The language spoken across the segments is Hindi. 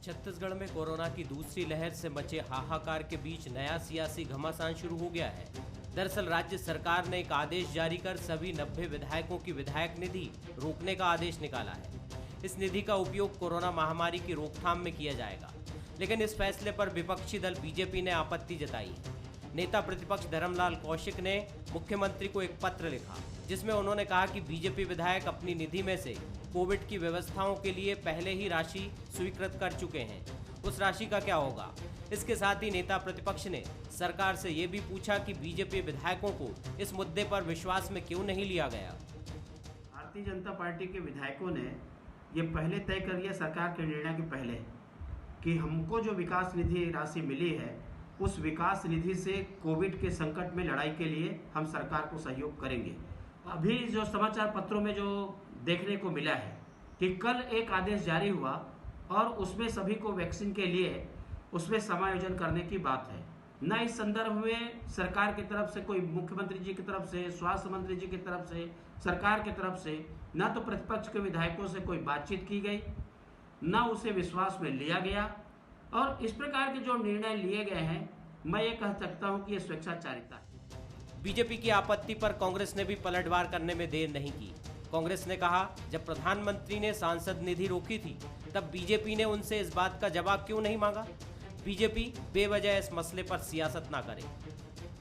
छत्तीसगढ़ में कोरोना की दूसरी लहर से मचे हाहाकार के बीच नया सियासी घमासान शुरू हो गया है। दरअसल राज्य सरकार ने एक आदेश जारी कर सभी 90 विधायकों की विधायक निधि रोकने का आदेश निकाला है। इस निधि का उपयोग कोरोना महामारी की रोकथाम में किया जाएगा, लेकिन इस फैसले पर विपक्षी दल बीजेपी ने आपत्ति जताई है। नेता प्रतिपक्ष धर्मलाल कौशिक ने मुख्यमंत्री को एक पत्र लिखा, जिसमें उन्होंने कहा कि बीजेपी विधायक अपनी निधि में से कोविड की व्यवस्थाओं के लिए पहले ही राशि स्वीकृत कर चुके हैं, उस राशि का क्या होगा। इसके साथ ही नेता प्रतिपक्ष ने सरकार से ये भी पूछा कि बीजेपी विधायकों को इस मुद्दे पर विश्वास में क्यों नहीं लिया गया। भारतीय जनता पार्टी के विधायकों ने ये पहले तय कर लिया सरकार के निर्णय के पहले कि हमको जो विकास निधि राशि मिली है, उस विकास निधि से कोविड के संकट में लड़ाई के लिए हम सरकार को सहयोग करेंगे। अभी जो समाचार पत्रों में जो देखने को मिला है कि कल एक आदेश जारी हुआ और उसमें सभी को वैक्सीन के लिए उसमें समायोजन करने की बात है। न इस संदर्भ में सरकार की तरफ से कोई, मुख्यमंत्री जी की तरफ से, स्वास्थ्य मंत्री जी की तरफ से, सरकार की तरफ से न तो प्रतिपक्ष के विधायकों से कोई बातचीत की गई, न उसे विश्वास में लिया गया। और इस प्रकार के जो निर्णय लिए गए हैं, मैं ये कह सकता हूं कि ये स्वेच्छाचारिता है। बीजेपी की आपत्ति पर कांग्रेस ने भी पलटवार करने में देर नहीं की। कांग्रेस ने कहा, जब प्रधानमंत्री ने सांसद निधि रोकी थी, तब बीजेपी ने उनसे इस बात का जवाब क्यों नहीं मांगा। बीजेपी बेवजह इस मसले पर सियासत ना करे।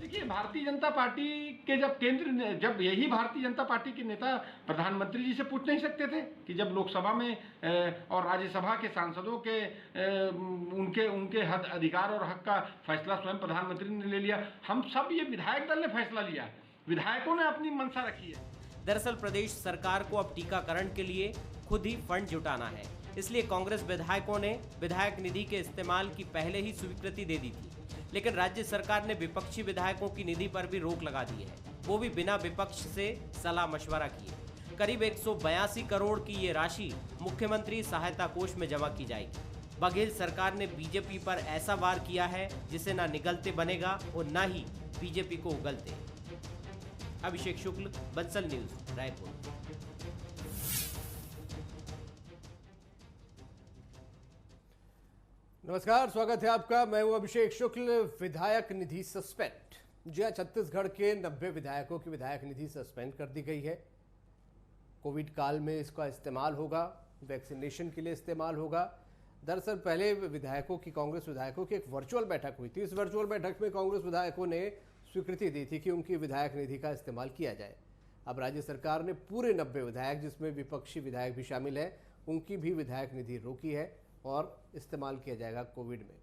देखिए, भारतीय जनता पार्टी के जब यही भारतीय जनता पार्टी के नेता प्रधानमंत्री जी से पूछ नहीं सकते थे कि जब लोकसभा में और राज्यसभा के सांसदों के उनके हद अधिकार और हक का फैसला स्वयं प्रधानमंत्री ने ले लिया। हम सब ये विधायक दल ने फैसला लिया, विधायकों ने अपनी मंशा रखी है। दरअसल प्रदेश सरकार को अब टीकाकरण के लिए खुद ही फंड जुटाना है, इसलिए कांग्रेस विधायकों ने विधायक निधि के इस्तेमाल की पहले ही स्वीकृति दे दी थी। लेकिन राज्य सरकार ने विपक्षी विधायकों की निधि पर भी रोक लगा दी है, वो भी बिना विपक्ष से सलाह मशवरा किए। करीब 182 करोड़ की ये राशि मुख्यमंत्री सहायता कोष में जमा की जाएगी। बघेल सरकार ने बीजेपी पर ऐसा वार किया है जिसे ना निगलते बनेगा और ना ही बीजेपी को उगलते। अभिषेक शुक्ल, बंसल न्यूज, रायपुर। नमस्कार, स्वागत है आपका। मैं हूं अभिषेक शुक्ल। विधायक निधि सस्पेंड। जी हां, छत्तीसगढ़ के 90 विधायकों की विधायक निधि सस्पेंड कर दी गई है। कोविड काल में इसका इस्तेमाल होगा, वैक्सीनेशन के लिए इस्तेमाल होगा। दरअसल पहले विधायकों की, कांग्रेस विधायकों की एक वर्चुअल बैठक हुई थी। इस वर्चुअल बैठक में कांग्रेस विधायकों ने स्वीकृति दी थी कि उनकी विधायक निधि का इस्तेमाल किया जाए। अब राज्य सरकार ने पूरे 90 विधायक, जिसमें विपक्षी विधायक भी शामिल है, उनकी भी विधायक निधि रोकी है और इस्तेमाल किया जाएगा कोविड में।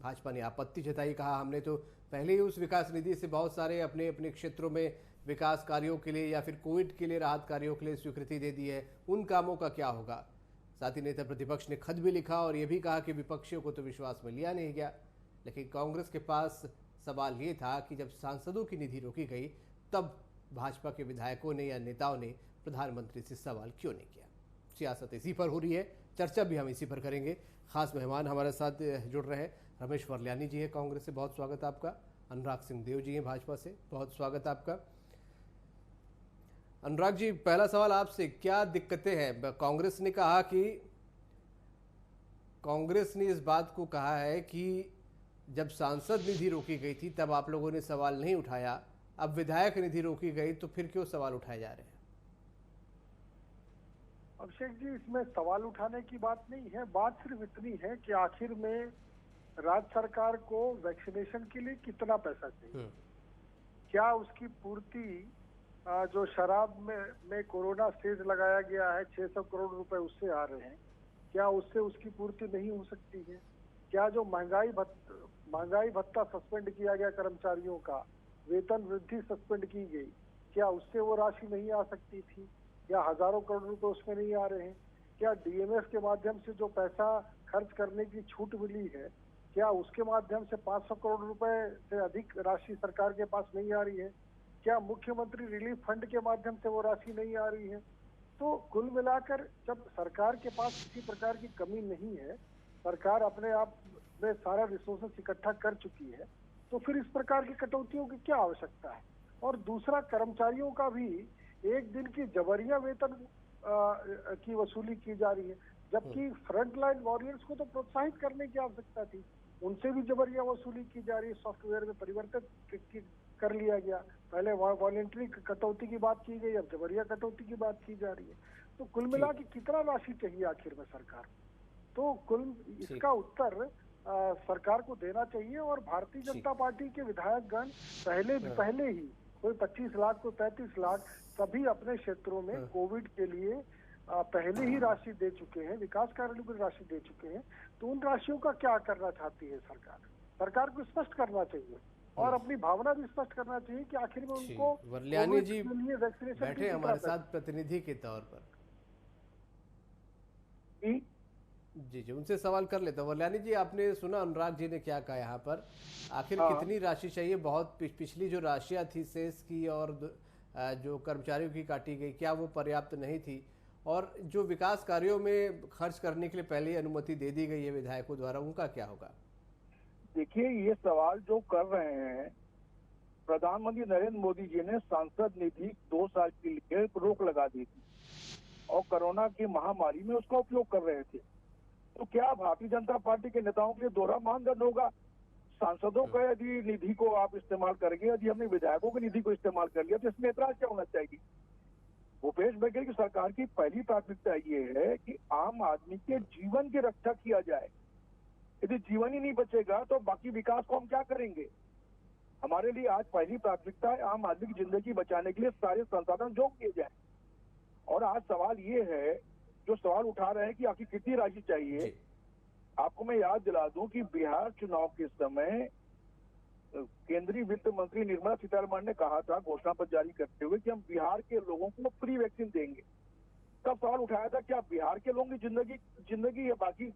भाजपा ने आपत्ति जताई, कहा हमने तो पहले ही उस विकास निधि से बहुत सारे अपने अपने क्षेत्रों में विकास कार्यों के लिए या फिर कोविड के लिए राहत कार्यों के लिए स्वीकृति दे दी है, उन कामों का क्या होगा। साथ ही नेता प्रतिपक्ष ने खत भी लिखा और यह भी कहा कि विपक्षियों को तो विश्वास में लिया नहीं गया। लेकिन कांग्रेस के पास सवाल ये था कि जब सांसदों की निधि रोकी गई, तब भाजपा के विधायकों ने या नेताओं ने प्रधानमंत्री से सवाल क्यों नहीं किया। सियासत इसी पर हो रही है, चर्चा भी हम इसी पर करेंगे। खास मेहमान हमारे साथ जुड़ रहे हैं, रमेश वर्ल्यानी जी हैं कांग्रेस से, बहुत स्वागत आपका। अनुराग सिंहदेव जी हैं भाजपा से, बहुत स्वागत आपका। अनुराग जी, पहला सवाल आपसे, क्या दिक्कतें हैं। कांग्रेस ने कहा कि कांग्रेस ने इस बात को कहा है कि जब सांसद निधि रोकी गई थी तब आप लोगों ने सवाल नहीं उठाया, अब विधायक निधि रोकी गई तो फिर क्यों सवाल उठाए जा रहे हैं। अभिषेक जी, इसमें सवाल उठाने की बात नहीं है। बात सिर्फ इतनी है कि आखिर में राज्य सरकार को वैक्सीनेशन के लिए कितना पैसा चाहिए, क्या उसकी पूर्ति जो शराब में कोरोना स्टेज लगाया गया है 600 करोड़ रुपए उससे आ रहे हैं, क्या उससे उसकी पूर्ति नहीं हो सकती है। क्या जो महंगाई भत्ता सस्पेंड किया गया कर्मचारियों का, वेतन वृद्धि सस्पेंड की गई, क्या उससे वो राशि नहीं आ सकती थी। क्या हजारों करोड़ रुपए उसमें नहीं आ रहे हैं। क्या डीएमएस के माध्यम से जो पैसा खर्च करने की छूट मिली है, क्या उसके माध्यम से 500 करोड़ रुपए से अधिक राशि सरकार के पास नहीं आ रही है। क्या मुख्यमंत्री रिलीफ फंड के माध्यम से वो राशि नहीं आ रही है। तो कुल मिलाकर जब सरकार के पास किसी प्रकार की कमी नहीं है, सरकार अपने आप में सारा रिसोर्सेस इकट्ठा कर चुकी है, तो फिर इस प्रकार की कटौतियों की क्या आवश्यकता है। और दूसरा, कर्मचारियों का भी एक दिन की जबरिया वेतन की वसूली की जा रही है। जबकि फ्रंट लाइन वॉरियर्स को तो प्रोत्साहित करने की आवश्यकता थी। उनसे भी जबरिया वसूली की जा रही है, सॉफ्टवेयर में परिवर्तित कर लिया गया। पहले वॉलेंट्री कटौती की बात की गई, अब जबरिया कटौती की बात की जा रही है। तो कुल मिला के कितना राशि चाहिए आखिर में सरकार? तो कुल इसका उत्तर सरकार को देना चाहिए। और भारतीय जनता पार्टी के विधायकगण पहले ही कोई 25 लाख, कोई 35 लाख सभी अपने क्षेत्रों में कोविड के लिए पहले ही राशि दे चुके हैं, विकास कार्यों की राशि दे चुके हैं। तो उन राशियों का क्या करना चाहती है सरकार? सरकार को स्पष्ट करना चाहिए और अपनी भावना भी स्पष्ट करना चाहिए कि आखिर में उनको वरल्यानी जी के लिए वैक्सीनेशन बैठे हमारे साथ प्रतिनिधि के तौर पर। जी जी, उनसे सवाल कर लेता हूँ। वरल्यानी जी, आपने सुना अनुराग जी ने क्या कहा यहाँ पर, आखिर कितनी राशि चाहिए? बहुत पिछली जो राशियाँ थी सेस की और जो कर्मचारियों की काटी गई, क्या वो पर्याप्त नहीं थी? और जो विकास कार्यों में खर्च करने के लिए पहले ही अनुमति दे दी गई है विधायकों द्वारा, उनका क्या होगा? देखिए, ये सवाल जो कर रहे हैं, प्रधानमंत्री नरेंद्र मोदी जी ने सांसद निधि 2 साल के लिए रोक लगा दी थी और कोरोना की महामारी में उसका उपयोग कर रहे थे। तो क्या भारतीय जनता पार्टी के नेताओं के लिए दोहरा मानदंड होगा? सांसदों का यदि निधि को आप इस्तेमाल करेंगे, यदि हमने विधायकों की निधि को इस्तेमाल कर लिया, तो इसमें ऐतराज क्या होना चाहिए? भूपेश बघेल की सरकार की पहली प्राथमिकता ये है कि आम आदमी के जीवन की रक्षा किया जाए। यदि जीवन ही नहीं बचेगा तो बाकी विकास को हम क्या करेंगे? हमारे लिए आज पहली प्राथमिकता है आम आदमी की जिंदगी बचाने के लिए सारे संसाधन झोंक दिए जाए। और आज सवाल ये है, जो सवाल उठा रहे हैं कि आखिर कितनी राशि चाहिए। आपको मैं याद दिला दूं कि बिहार चुनाव के समय केंद्रीय वित्त मंत्री निर्मला सीतारमण ने कहा था घोषणा पत्र जारी करते हुए कि हम बिहार के लोगों को फ्री वैक्सीन देंगे। तब सवाल उठाया था क्या बिहार के लोगों की जिंदगी या बाकी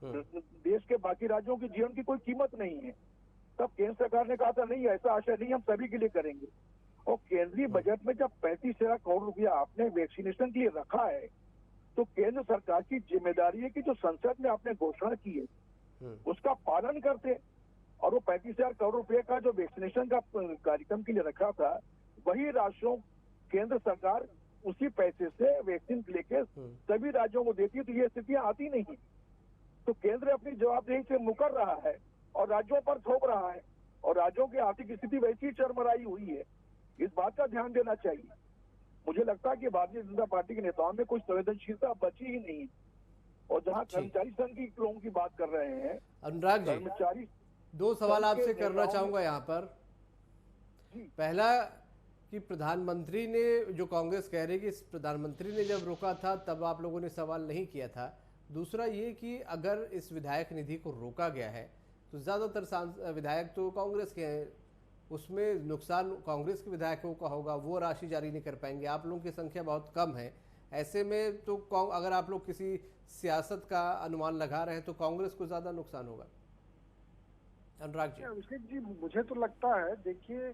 देश के बाकी राज्यों के जीवन की कोई कीमत नहीं है? तब केंद्र सरकार ने कहा था नहीं, ऐसा आशय नहीं, हम सभी के लिए करेंगे। और केंद्रीय बजट में जब 35,000 करोड़ रुपया आपने वैक्सीनेशन के लिए रखा है, तो केंद्र सरकार की जिम्मेदारी है कि जो संसद में आपने घोषणा की है उसका पालन करते। और वो 35,000 करोड़ रुपए का जो वैक्सीनेशन का कार्यक्रम के लिए रखा था, वही राशियों केंद्र सरकार उसी पैसे से वैक्सीन लेके सभी राज्यों को देती है। तो ये स्थितियां आती नहीं है। तो केंद्र अपनी जवाबदेही से मुकर रहा है और राज्यों पर थोप रहा है, और राज्यों की आर्थिक स्थिति वैसी ही चरमराई हुई है। इस बात का ध्यान देना चाहिए। मुझे लगता है कि भारतीय जनता पार्टी के नेताओं में कोई संवेदनशीलता बची ही नहीं है। और जहां कर्मचारी संघ की लोगों की बात कर रहे हैं, अनुराग जी, कर्मचारी 2 सवाल आपसे करना चाहूंगा यहाँ पर। पहला कि प्रधानमंत्री ने, जो कांग्रेस कह रही है कि प्रधानमंत्री ने जब रोका था तब आप लोगों ने सवाल नहीं किया था। दूसरा ये कि अगर इस विधायक निधि को रोका गया है तो ज़्यादातर विधायक तो कांग्रेस के हैं, उसमें नुकसान कांग्रेस के विधायकों का होगा, वो राशि जारी नहीं कर पाएंगे। आप लोगों की संख्या बहुत कम है, ऐसे में तो अगर आप लोग किसी सियासत का अनुमान लगा रहे हैं तो कांग्रेस को ज़्यादा नुकसान होगा। अनुराग जी। अभिषेक जी, मुझे तो लगता है, देखिए,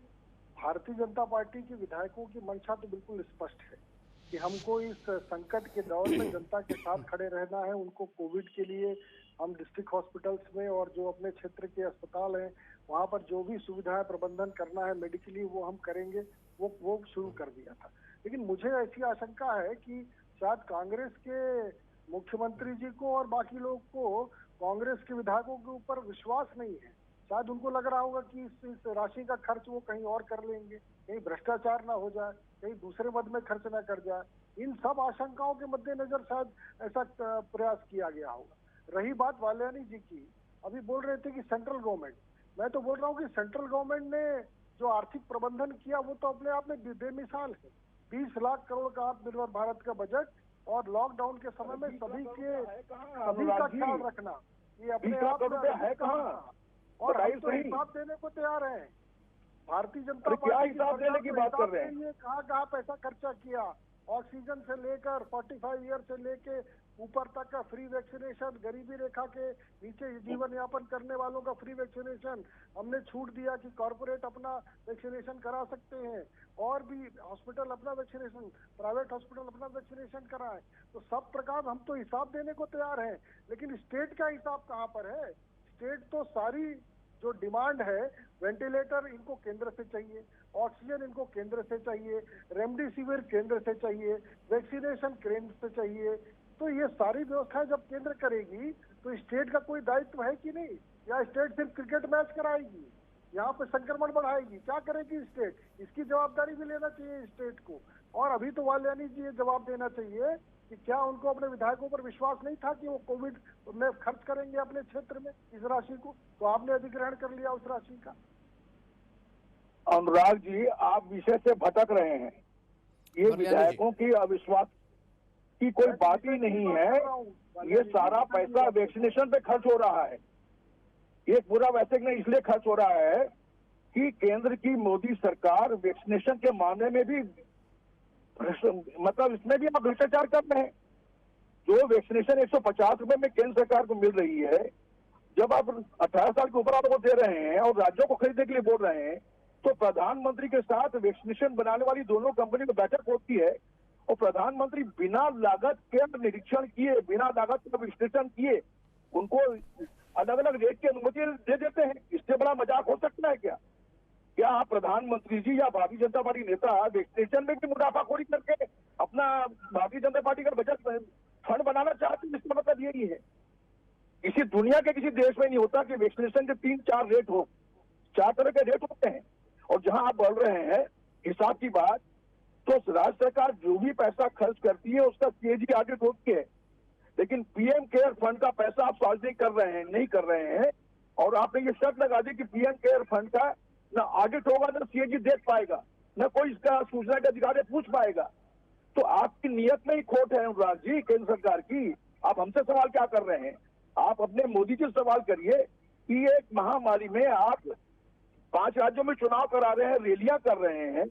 भारतीय जनता पार्टी के विधायकों की मंशा तो बिल्कुल स्पष्ट है कि हमको इस संकट के दौर में जनता के साथ खड़े रहना है। उनको कोविड के लिए हम डिस्ट्रिक्ट हॉस्पिटल्स में और जो अपने क्षेत्र के अस्पताल हैं वहाँ पर जो भी सुविधाएं प्रबंधन करना है मेडिकली, वो हम करेंगे, वो शुरू कर दिया था। लेकिन मुझे ऐसी आशंका है कि शायद कांग्रेस के मुख्यमंत्री जी को और बाकी लोग को कांग्रेस के विधायकों के ऊपर विश्वास नहीं है। शायद उनको लग रहा होगा कि इस राशि का खर्च वो कहीं और कर लेंगे, कहीं भ्रष्टाचार ना हो जाए, कहीं दूसरे मद में खर्च ना कर जाए। इन सब आशंकाओं के मद्देनजर शायद ऐसा प्रयास किया गया होगा। रही बात वरल्यानी जी की, अभी बोल रहे थे कि सेंट्रल गवर्नमेंट, मैं तो बोल रहा हूँ कि सेंट्रल गवर्नमेंट ने जो आर्थिक प्रबंधन किया वो तो अपने आप में बेमिसाल है। 20 लाख करोड़ का आत्मनिर्भर भारत का बजट और लॉकडाउन के समय में सभी का ख्याल रखना, ये अपने आप है कहाँ? और हम तो हिसाब देने को तैयार है। भारतीय जनता पार्टी हिसाब देने की बात कर रहे हैं? कहाँ पैसा खर्चा किया, ऑक्सीजन से लेकर 45 ईयर से लेके ऊपर तक का फ्री वैक्सीनेशन, गरीबी रेखा के नीचे जीवन यापन करने वालों का फ्री वैक्सीनेशन, हमने छूट दिया कि कॉर्पोरेट अपना वैक्सीनेशन करा सकते हैं और भी हॉस्पिटल अपना वैक्सीनेशन, प्राइवेट हॉस्पिटल अपना वैक्सीनेशन कराएं। तो सब प्रकार हम तो हिसाब देने को तैयार हैं, लेकिन स्टेट का हिसाब कहाँ पर है? स्टेट तो सारी जो डिमांड है, वेंटिलेटर इनको केंद्र से चाहिए, ऑक्सीजन इनको केंद्र से चाहिए, रेमडेसिविर केंद्र से चाहिए, वैक्सीनेशन केंद्र से चाहिए, तो ये सारी व्यवस्थाएं जब केंद्र करेगी तो स्टेट का कोई दायित्व है कि नहीं? या स्टेट सिर्फ क्रिकेट मैच कराएगी, यहाँ पे संक्रमण बढ़ाएगी? क्या करेगी स्टेट? इसकी जवाबदारी भी लेना चाहिए स्टेट को। और अभी तो वालियानी जी ये जवाब देना चाहिए कि क्या उनको अपने विधायकों पर विश्वास नहीं था कि वो कोविड में खर्च करेंगे अपने क्षेत्र में इस राशि को, तो आपने अधिग्रहण कर लिया उस राशि का। अनुराग जी, आप विषय से भटक रहे हैं। ये विधायकों की अविश्वास की कोई बात ही नहीं है। ये सारा पैसा वैक्सीनेशन पे खर्च हो रहा है। ये पूरा वैसे नहीं इसलिए खर्च हो रहा है कि केंद्र की मोदी सरकार वैक्सीनेशन के मामले में भी मतलब इसमें भी आप भ्रष्टाचार कर रहे हैं। जो वैक्सीनेशन 150 रुपए में केंद्र सरकार को मिल रही है, जब आप 18 साल के ऊपर आपको दे रहे हैं और राज्यों को खरीदने के लिए बोल रहे हैं, तो प्रधानमंत्री के साथ वैक्सीनेशन बनाने वाली दोनों कंपनी में बैठक होती है और प्रधानमंत्री बिना लागत के निरीक्षण किए, बिना लागत का विश्लेषण किए उनको अलग अलग रेट की अनुमति दे देते हैं। इससे बड़ा मजाक हो सकता है क्या? क्या आप प्रधानमंत्री जी या भारतीय जनता पार्टी नेता वैक्सीनेशन में भी मुनाफाखोरी करके अपना भारतीय जनता पार्टी का बजट फंड बनाना चाहते हैं? इसका मतलब यही है। किसी दुनिया के किसी देश में नहीं होता कि वैक्सीनेशन के 3-4 रेट हो। 4 तरह के रेट होते हैं। और जहां आप बोल रहे हैं हिसाब की बात, तो राज्य सरकार जो भी पैसा खर्च करती है उसका सीएजी ऑडिट होती है, लेकिन पीएम केयर फंड का पैसा आप सार्वजनिक कर रहे हैं, नहीं कर रहे हैं। और आपने ये शर्त लगा दी कि पीएम केयर फंड का न ऑडिट होगा, न सीएजी देख पाएगा, न कोई इसका सूचना के अधिकारी पूछ पाएगा। तो आपकी नियत में ही खोट है अनुराग जी, केंद्र सरकार की। आप हमसे सवाल क्या कर रहे हैं? आप अपने मोदी जी से सवाल करिए कि एक महामारी में आप 5 राज्यों में चुनाव करा रहे हैं, रैलियां कर रहे हैं,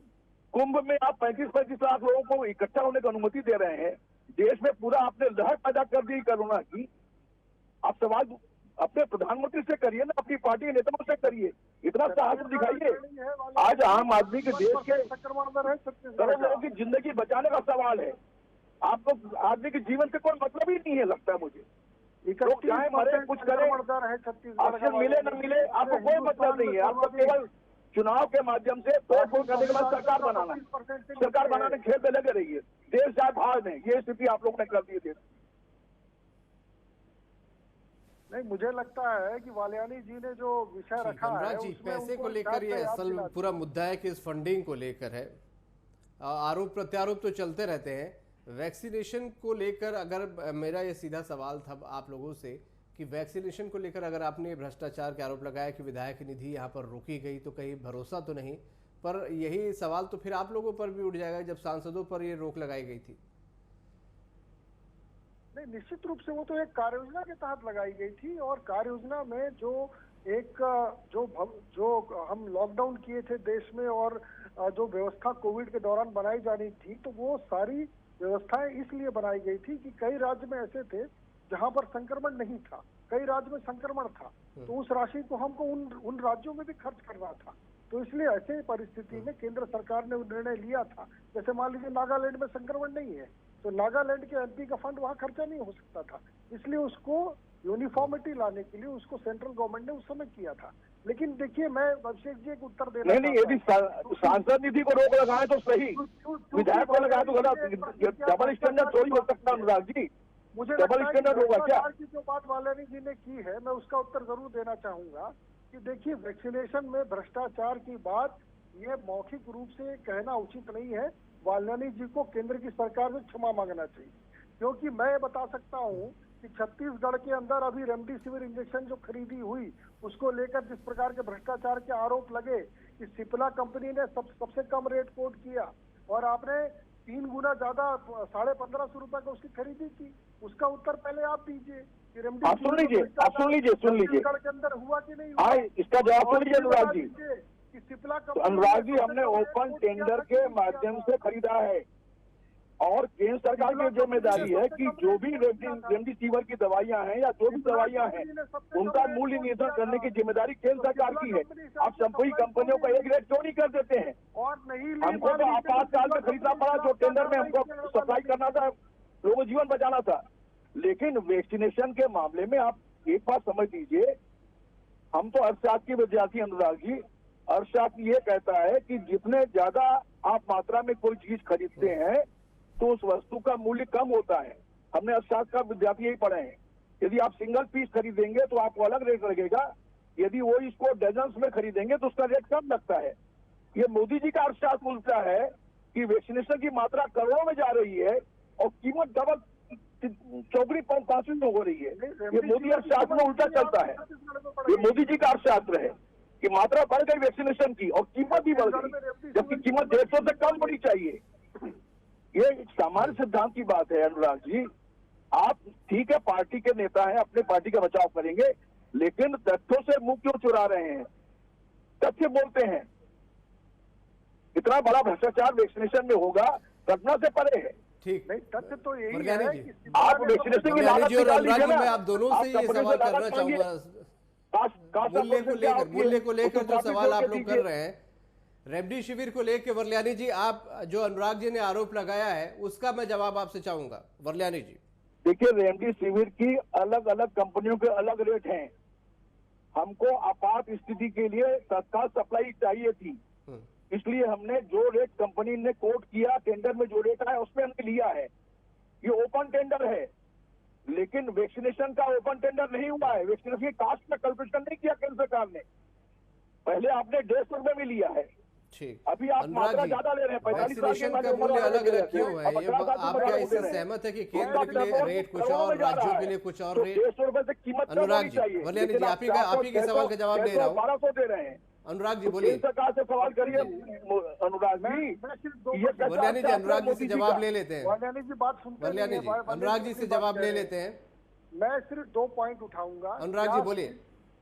कुंभ में आप 35-35 लाख लोगों को इकट्ठा होने की अनुमति दे रहे हैं, देश में पूरा आपने लहर पैदा कर दी कोरोना की। आप सवाल अपने प्रधानमंत्री से करिए ना, अपनी पार्टी के नेताओं से करिए, इतना साहस दिखाइए। आज आम आदमी के देश के करोड़ों लोगों की जिंदगी बचाने का सवाल है। आपको आदमी के जीवन से कोई मतलब ही नहीं है लगता है मुझे। लोग चाहे मरे कुछ करें, ऑक्सीजन मिले न मिले आपको कोई मतलब नहीं है। आपको केवल चुनाव के माध्यम से तोड़ फोड़ करने के बाद सरकार बनाना, सरकार बनाने खेल में लगे रहिए। देश जाए भाग में, ये स्थिति आप लोगों ने कर दी है। नहीं, मुझे लगता है कि वालियानी जी ने जो विषय रखा है जी, पैसे को लेकर ये असल पूरा मुद्दा है कि इस फंडिंग को लेकर है। आरोप प्रत्यारोप तो चलते रहते हैं। वैक्सीनेशन को लेकर अगर मेरा ये सीधा सवाल था आप लोगों से कि वैक्सीनेशन को लेकर अगर आपने भ्रष्टाचार के आरोप लगाया कि विधायक निधि यहाँ पर रोकी गई, तो कहीं भरोसा तो नहीं, पर यही सवाल तो फिर आप लोगों पर भी उठ जाएगा जब सांसदों पर ये रोक लगाई गई थी। नहीं, निश्चित रूप से वो तो एक कार्य योजना के तहत लगाई गई थी और कार्य योजना में जो हम लॉकडाउन किए थे देश में और जो व्यवस्था कोविड के दौरान बनाई जानी थी, तो वो सारी व्यवस्थाएं इसलिए बनाई गई थी कि कई राज्य में ऐसे थे जहां पर संक्रमण नहीं था, कई राज्य में संक्रमण था, तो उस राशि को हमको उन राज्यों में भी खर्च करना था। तो इसलिए ऐसे परिस्थिति में केंद्र सरकार ने निर्णय लिया था। जैसे मान लीजिए नागालैंड में संक्रमण नहीं है, तो नागालैंड के एमपी का फंड वहां खर्चा नहीं हो सकता था, इसलिए उसको यूनिफॉर्मिटी लाने के लिए उसको सेंट्रल गवर्नमेंट ने उस समय किया था। लेकिन देखिए, मैं अभिषेक जी एक उत्तर देना नहीं, यदि सांसद निधि को रोक लगाए तो सही, विधायक को लगाए तो गलत। डबल स्टैंडर्ड थोड़ी हो सकता अनुराग जी, मुझे डबल स्टैंडर्ड होगा क्या? की जो बात वालियानी जी ने की है, मैं उसका उत्तर जरूर देना चाहूंगा कि देखिए, वैक्सीनेशन में भ्रष्टाचार की बात ये मौखिक रूप से कहना उचित नहीं है। वालियानी जी को केंद्र की सरकार से क्षमा मांगना चाहिए, क्योंकि मैं बता सकता हूं कि छत्तीसगढ़ के अंदर अभी रेमडेसिविर इंजेक्शन जो खरीदी हुई, उसको लेकर जिस प्रकार के भ्रष्टाचार के आरोप लगे कि सिप्ला कंपनी ने सबसे कम रेट कोट किया और आपने 3 गुना ज्यादा 1550 रुपए का उसकी खरीदी की, उसका उत्तर पहले आप दीजिए कि रेमडेसिविर सुन लीजिए के अंदर हुआ कि नहीं हुआ, इसका जवाब सुन लीजिए अनुराग जी। कि सिप्ला अनुराग जी, हमने ओपन टेंडर के माध्यम से खरीदा है और केंद्र सरकार की जिम्मेदारी है कि जो भी रेमडेसिविर की दवाइयां हैं या जो भी दवाइयां हैं उनका मूल्य निर्धारण करने की जिम्मेदारी केंद्र सरकार की है। आप सभी कंपनियों का एक रेट क्यों नहीं कर देते हैं? और नहीं, हमको तो आपातकाल में खरीदना पड़ा, जो टेंडर में हमको सप्लाई करना था, लोगों को जीवन बचाना था। लेकिन वैक्सीनेशन के मामले में आप एक बात समझ लीजिए, हम तो अर्थशास्त्र के विद्यार्थी अनुराग जी, अर्थशास्त्र ये कहता है कि जितने ज्यादा आप मात्रा में कोई चीज खरीदते हैं तो उस वस्तु का मूल्य कम होता है। हमने अर्थशास्त्र का विद्यार्थी यही पढ़े हैं। यदि आप सिंगल पीस खरीदेंगे तो आपको अलग रेट लगेगा, यदि वो इसको डजन्स में खरीदेंगे तो उसका रेट कम लगता है। ये मोदी जी का अर्थशास्त्र उल्टा है कि वैक्सीनेशन की मात्रा करोड़ों में जा रही है और कीमत डबल चौगुनी पांचवी में हो रही है। ये मोदी अर्थशास्त्र में उल्टा चलता है। ये मोदी जी का अर्थशास्त्र है कि मात्रा बढ़ गई वैक्सीनेशन की और कीमत भी बढ़ गई, जबकि कीमत 150 से कम होनी चाहिए। ये एक सामान्य सिद्धांत की बात है अनुराग जी। आप ठीक है पार्टी के नेता हैं, अपने पार्टी का बचाव करेंगे, लेकिन तथ्यों से मुंह क्यों चुरा रहे हैं? तथ्य बोलते हैं। इतना बड़ा भ्रष्टाचार वैक्सीनेशन में होगा, घटना से परे है। ठीक, नहीं तथ्य तो यही वरल्यानी है जी। कि आप वैक्सीनेशन की लागत जी और निकाल लीजिए अनुराग जी, ना। मैं आप दोनों से ये सवाल करना चाहूंगा, मूल्य को लेकर जो सवाल आप लोग कर रहे हैं, रेमडेसिविर को लेकर वरल्यानी जी, आप जो अनुराग जी ने आरोप लगाया है उसका मैं जवाब आपसे चाहूंगा। वरल्यानी जी देखिए, रेमडेसिविर की अलग अलग कंपनियों के अलग रेट हैं। हमको आपात स्थिति के लिए तत्काल सप्लाई चाहिए थी, इसलिए हमने जो रेट कंपनी ने कोट किया टेंडर में, जो रेट आया उसमें हमने लिया है। ये ओपन टेंडर है, लेकिन वैक्सीनेशन का ओपन टेंडर नहीं हुआ है। वैक्सीनेशन की कास्ट में कल्पिशन नहीं किया केंद्र सरकार ने। पहले आपने 150 रुपए में लिया है, ठीक। अभी आप मात्रा ज्यादा ले रहे हैं। 45 साल के वैक्सीनेशन का मूल्य अलग अलग क्यों है? ये आप क्या इससे सहमत है कि केंद्र के लिए रेट कुछ और, राज्यों के लिए कुछ और रेट? 150 रुपए से कीमत अनुराग जी, वरल्यानी जी, आप ही के सवाल का जवाब दे रहा हूँ। 1200 दे रहे हैं। अनुराग जी बोलिए। सरकार से सवाल करिए अनुराग जी। वरल्यानी जी, अनुराग जी से जवाब ले लेते हैं। वरल्यानी जी बात सुनते वरल्यानी जी, अनुराग जी से जवाब ले लेते हैं। मैं सिर्फ 2 पॉइंट उठाऊंगा। अनुराग जी बोलिए।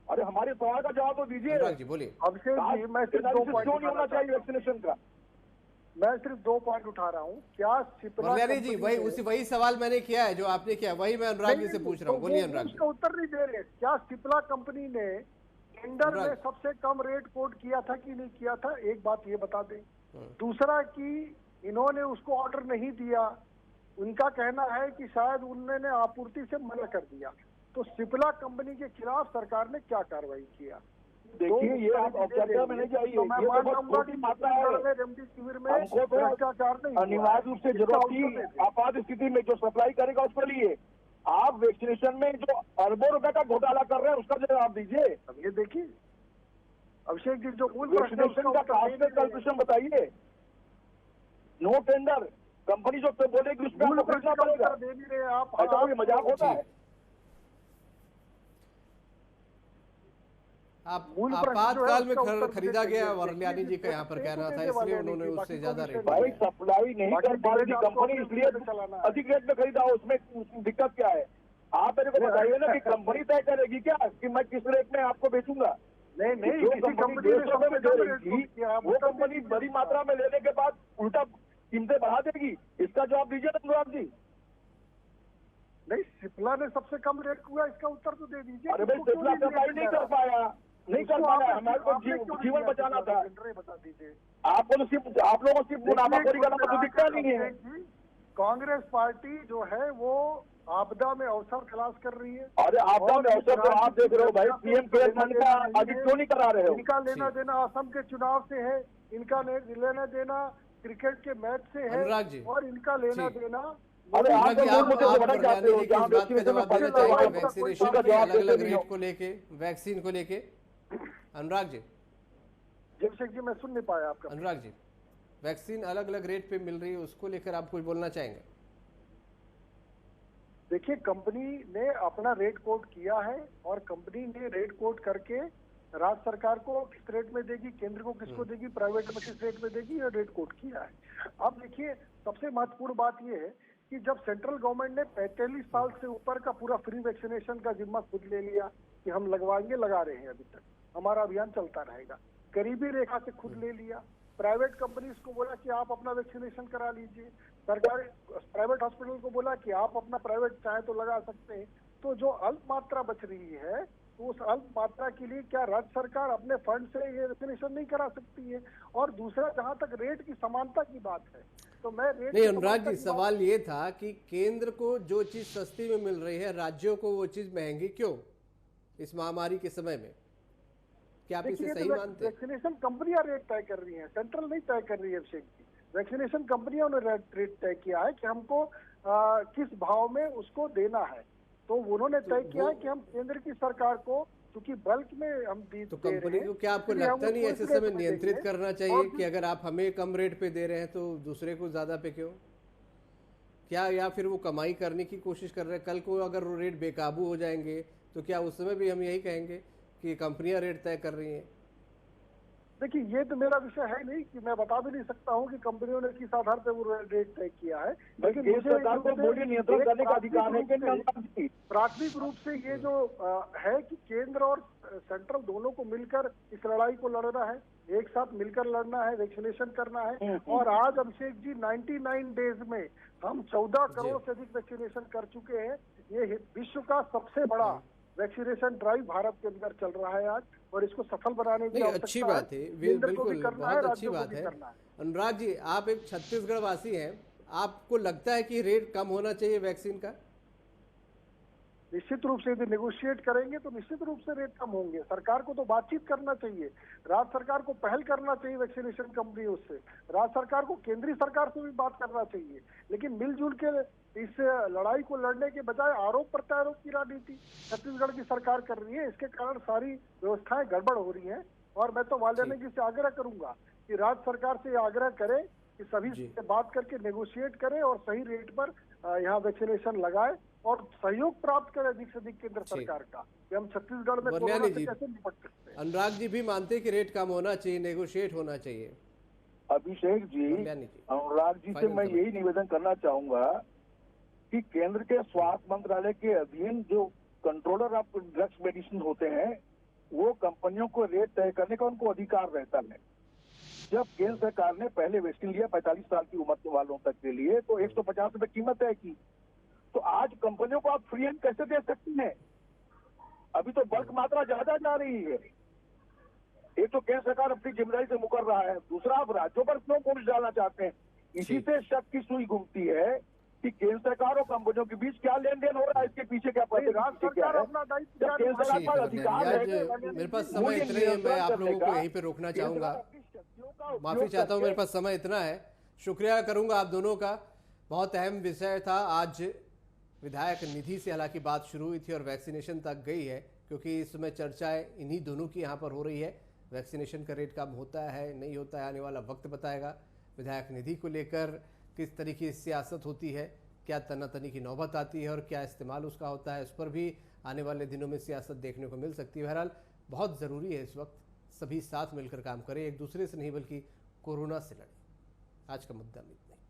अरे हमारे सवाल का जवाब तो दीजिए। अनुराग जी बोलिए। अभिषेक जी, मैं सिर्फ 2 पॉइंट क्यों नहीं होना चाहिए वैक्सीनेशन का? मैं सिर्फ 2 पॉइंट उठा रहा हूँ। क्या वरल्यानी जी, वही सवाल मैंने किया है जो आपने किया, वही मैं अनुराग जी से पूछ रहा हूँ। बोलिए अनुराग जी। उसका उत्तर नहीं दे रहे। क्या सिप्ला कंपनी ने टेंडर में सबसे कम रेट कोट किया था कि नहीं किया था? एक बात ये बता दें। दूसरा कि इन्होंने उसको ऑर्डर नहीं दिया, उनका कहना है कि शायद उन्होंने आपूर्ति से मना कर दिया। तो सिप्ला कंपनी के खिलाफ सरकार ने क्या कार्रवाई किया? देखिए, ये आप चर्चा में नहीं जाइए। तो मैं मान लूंगा कि मात्रा है, रेमडेसिविर में हमको तो भ्रष्टाचार नहीं अनिवार्य रूप से जरूरत थी। आपात स्थिति में जो सप्लाई करेगा उसको लिए। आप वैक्सीनेशन में जो अरबों रुपए का घोटाला कर रहे हैं उसका जवाब दीजिए। अब ये देखिए अभिषेक जी, जो मूल वैक्सीनेशन का कल्पिशन बताइए। नो टेंडर, कंपनी जो बोलेगी उसमें आपको खरीदना पड़ेगा। दे नहीं रहे आप। ऐसा कोई मजाक होता है? आपातकाल में खरीदा गया, वरल्यानी जी का यहाँ पर कहना था, इसलिए उन्होंने उससे ज्यादा रेट। भाई सप्लाई नहीं कर पा रही कंपनी, इसलिए अधिक रेट में खरीदा। उसमें दिक्कत क्या है? आप मेरे को बताइए ना कि कंपनी तय करेगी क्या कि मैं किस रेट में आपको बेचूंगा? नहीं, जो कंपनी 150 रुपए में दे रही थी, वो कंपनी बड़ी मात्रा में लेने के बाद उल्टा कीमतें बढ़ा देगी। इसका जवाब दीजिए अनुराग जी। नहीं, सिप्ला ने सबसे कम रेट हुआ, इसका उत्तर तो दे दीजिए। अरे भाई, सिप्ला सप्लाई नहीं कर पाया, हमारे को जीवन बचाना था। बता दीजिए। आपको तो सिर्फ, आप लोगों को सिर्फ मुनाफाखोरी करना तो दिखता नहीं है। कांग्रेस पार्टी जो है वो आपदा में अवसर तलाश कर रही है। अरे आपदा में अवसर तो आप देख रहे हो भाई, पीएम केयर्स फंड का अभी क्यों नहीं करा रहे हो? इनका लेना देना असम के चुनाव से है, इनका लेना देना क्रिकेट के मैच से है, और इनका लेना देना। अरे आप मुझे भटक जाते हो। जहाँ वैक्सीनेशन के अलग अलग रेट को लेके, वैक्सीन को लेके। अनुराग जी। जयशेख जी, मैं सुन नहीं पाया आपका। अनुराग जी, वैक्सीन अलग अलग रेट पे मिल रही है, उसको लेकर आप कुछ बोलना चाहेंगे? देखिए, कंपनी ने अपना रेट कोट किया है और कंपनी ने रेट कोट करके राज्य सरकार को किस रेट में देगी, केंद्र को किसको देगी, प्राइवेट में किस रेट में देगी, ये रेट कोट किया है। अब देखिए, सबसे महत्वपूर्ण बात ये है कि जब सेंट्रल गवर्नमेंट ने 45 साल से ऊपर का पूरा फ्री वैक्सीनेशन का जिम्मा खुद ले लिया कि हम लगवाएंगे, लगा रहे हैं, अभी तक हमारा अभियान चलता रहेगा, गरीबी रेखा से खुद ले लिया, प्राइवेट कंपनीज को बोला कि आप अपना वैक्सीनेशन करा लीजिए, सरकारी प्राइवेट हॉस्पिटल को बोला कि आप अपना प्राइवेट चाहे तो लगा सकते हैं, तो जो अल्प मात्रा बच रही है तो उस अल्प मात्रा के लिए क्या राज्य सरकार अपने फंड से ये वैक्सीनेशन नहीं करा सकती है? और दूसरा, जहां तक रेट की समानता की बात है तो मैं रेट नहीं, अनुराग जी, सवाल ये था कि केंद्र को जो चीज सस्ती में मिल रही है, राज्यों को वो चीज महंगी क्यों इस महामारी के समय में? क्या आप इसे सही मानते हैं? वैक्सीनेशन कंपनियां रेट तय कर रही हैं, सेंट्रल नहीं तय कर रही है अभिषेक जी। वैक्सीनेशन कंपनियों ने रेट तय किया है कि हमको किस भाव में उसको देना है। तो उन्होंने तय किया है कि हम केंद्र की सरकार को, क्योंकि बल्क में हम तो कंपनी को क्या आपको लगता नहीं ऐसे समय नियंत्रित करना चाहिए कि अगर आप हमें कम रेट पे दे रहे हैं तो दूसरे को ज्यादा पे क्यों? क्या या फिर वो कमाई करने की कोशिश कर रहे हैं? कल को अगर वो रेट बेकाबू हो जाएंगे तो क्या उस समय भी हम यही कहेंगे कि कंपनियां रेट तय कर रही हैं? देखिए, ये तो मेरा विषय है नहीं कि मैं बता भी नहीं सकता हूँ कि कंपनियों ने किस आधार पर वो रेट तय किया है, लेकिन मुझे सरकार को मूल्य नियंत्रण करने का अधिकार है कि प्राथमिक रूप से ये जो है कि केंद्र और सेंट्रल दोनों को मिलकर इस लड़ाई को लड़ना है, एक साथ मिलकर लड़ना है, वैक्सीनेशन करना है। और आज अभिषेक जी 99 डेज में हम 14 करोड़ से अधिक वैक्सीनेशन कर चुके हैं। ये विश्व का सबसे बड़ा वैक्सीनेशन ड्राइव भारत के अंदर चल रहा है आज, और इसको सफल बनाने की अच्छी बात है, बिल्कुल बहुत अच्छी बात है। अनुराग जी, आप एक छत्तीसगढ़ वासी हैं, आपको लगता है कि रेट कम होना चाहिए वैक्सीन का? निश्चित रूप से यदि नेगोशिएट करेंगे तो निश्चित रूप से रेट कम होंगे। सरकार को तो बातचीत करना चाहिए, राज्य सरकार को पहल करना चाहिए वैक्सीनेशन कंपनियों से, राज्य सरकार को केंद्रीय सरकार से भी बात करना चाहिए। लेकिन मिलजुल के इस लड़ाई को लड़ने के बजाय आरोप प्रत्यारोप की राजनीति छत्तीसगढ़ की सरकार कर रही है। इसके कारण सारी व्यवस्थाएं गड़बड़ हो रही हैं। और मैं तो माल्यानी जी से आग्रह करूंगा कि राज्य सरकार से आग्रह करें कि सभी से बात करके नेगोशिएट करें और सही रेट पर यहाँ वैक्सीनेशन लगाए और सहयोग प्राप्त करें अधिक से अधिक केंद्र सरकार का, कि हम छत्तीसगढ़ में कोरोना से कैसे निपट सकते हैं। अनुराग जी भी मानते हैं कि रेट कम होना चाहिए, नेगोशिएट होना चाहिए। अभिषेक जी, अनुराग जी से मैं यही निवेदन करना चाहूंगा कि केंद्र के स्वास्थ्य मंत्रालय के अधीन जो कंट्रोलर ऑफ ड्रग्स मेडिसिन होते हैं, वो कंपनियों को रेट तय करने का उनको अधिकार रहता है। जब केंद्र सरकार ने पहले वैक्सीन लिया 45 साल की उम्र वालों तक के लिए, तो 150 रुपए कीमत तय की। तो आज कंपनियों को आप फ्री हैंड कैसे दे सकते हैं? अभी तो बल्क मात्रा ज्यादा जा रही है। एक तो केंद्र सरकार अपनी जिम्मेदारी से मुकर रहा है, दूसरा आप राज्यों पर क्यों बोझ डालना चाहते हैं? इसी से शक की सुई घूमती है कि केंद्र सरकार और कंपनियों के बीच क्या लेन देन हो रहा है, इसके पीछे क्या सरकार अपना दायित्व केंद्र सरकार का अधिकार है। मेरे पास समय इतना ही है, मैं आप लोगों को यहीं पे रोकना चाहूंगा, माफी चाहता हूं, मेरे पास समय इतना है। शुक्रिया करूंगा आप दोनों का, बहुत अहम विषय था। आज विधायक निधि से हालांकि बात शुरू हुई थी और वैक्सीनेशन तक गई है, क्योंकि इस समय चर्चाएं इन्हीं दोनों की यहाँ पर हो रही है। वैक्सीनेशन का रेट कम होता है नहीं होता है, आने वाला वक्त बताएगा। विधायक निधि को लेकर किस तरीके की सियासत होती है, क्या तनातनी की नौबत आती है और क्या इस्तेमाल उसका होता है, उस पर भी आने वाले दिनों में सियासत देखने को मिल सकती है। बहरहाल बहुत ज़रूरी है इस वक्त सभी साथ मिलकर काम करें, एक दूसरे से नहीं बल्कि कोरोना से लड़ें। आज का मुद्दा में इतना ही।